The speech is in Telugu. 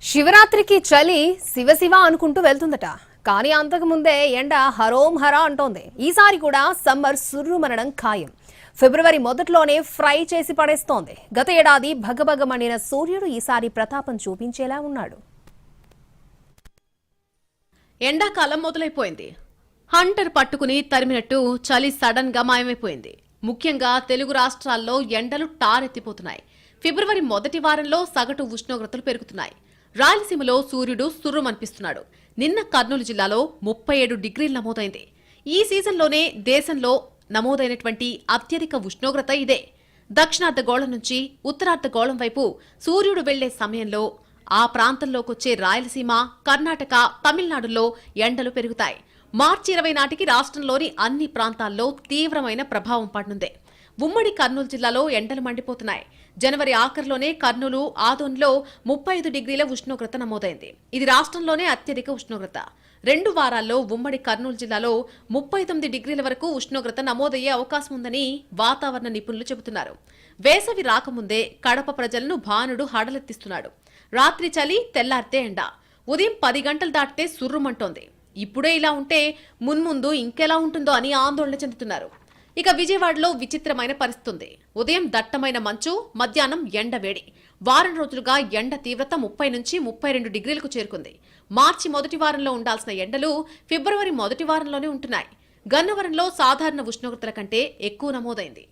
శివరాత్రికి చలి శివశివ అనుకుంటూ వెళ్తుందట. కానీ అంతకు ముందే ఎండ హరోం హరా అంటోంది. ఈసారి కూడా సమ్మర్ సుర్రుమనడం ఖాయం. ఫిబ్రవరి మొదట్లోనే ఫ్రై చేసి పడేస్తోంది. గత ఏడాది భగభగ మండిన సూర్యుడు ఈసారి ప్రతాపం చూపించేలా ఉన్నాడు. ఎండాకాలం మొదలైపోయింది. హంటర్ పట్టుకుని తరిమినట్టు చలి సడన్ గా మాయమైపోయింది. ముఖ్యంగా తెలుగు రాష్ట్రాల్లో ఎండలు టారెత్తిపోతున్నాయి. ఫిబ్రవరి మొదటి వారంలో సగటు ఉష్ణోగ్రతలు పెరుగుతున్నాయి. రాయలసీమలో సూర్యుడు సుర్రుమనిపిస్తున్నాడు. నిన్న కర్నూలు జిల్లాలో 37 డిగ్రీలు నమోదైంది. ఈ సీజన్లోనే దేశంలో నమోదైనటువంటి అత్యధిక ఉష్ణోగ్రత ఇదే. దక్షిణార్ధగోళం నుంచి ఉత్తరార్ధగోళం వైపు సూర్యుడు వెళ్లే సమయంలో ఆ ప్రాంతంలోకొచ్చే రాయలసీమ, కర్ణాటక, తమిళనాడులో ఎండలు పెరుగుతాయి. మార్చి 20 నాటికి రాష్ట్రంలోని అన్ని ప్రాంతాల్లో తీవ్రమైన ప్రభావం పడనుంది. ఉమ్మడి కర్నూలు జిల్లాలో ఎండలు మండిపోతున్నాయి. జనవరి ఆఖరులోనే కర్నూలు, ఆదోన్లో 35 డిగ్రీల ఉష్ణోగ్రత నమోదైంది. ఇది రాష్ట్రంలోనే అత్యధిక ఉష్ణోగ్రత. 2 వారాల్లో ఉమ్మడి కర్నూలు జిల్లాలో 39 డిగ్రీల వరకు ఉష్ణోగ్రత నమోదయ్యే అవకాశం ఉందని వాతావరణ నిపుణులు చెబుతున్నారు. వేసవి రాకముందే కడప ప్రజలను భానుడు హడలెత్తిస్తున్నాడు. రాత్రి చలి, తెల్లారితే ఎండ. ఉదయం 10 గంటలు దాటితే సుర్రుమంటోంది. ఇప్పుడే ఇలా ఉంటే మున్ముందు ఇంకెలా ఉంటుందో అని ఆందోళన చెందుతున్నారు. ఇక విజయవాడలో విచిత్రమైన పరిస్థితి. ఉదయం దట్టమైన మంచు, మధ్యాహ్నం ఎండ వేడి. వారం రోజులుగా ఎండ తీవ్రత 30 నుంచి 32 డిగ్రీలకు చేరుకుంది. మార్చి మొదటి వారంలో ఉండాల్సిన ఎండలు ఫిబ్రవరి మొదటి వారంలోనే ఉంటున్నాయి. గన్నవరంలో సాధారణ ఉష్ణోగ్రతల కంటే ఎక్కువ నమోదైంది.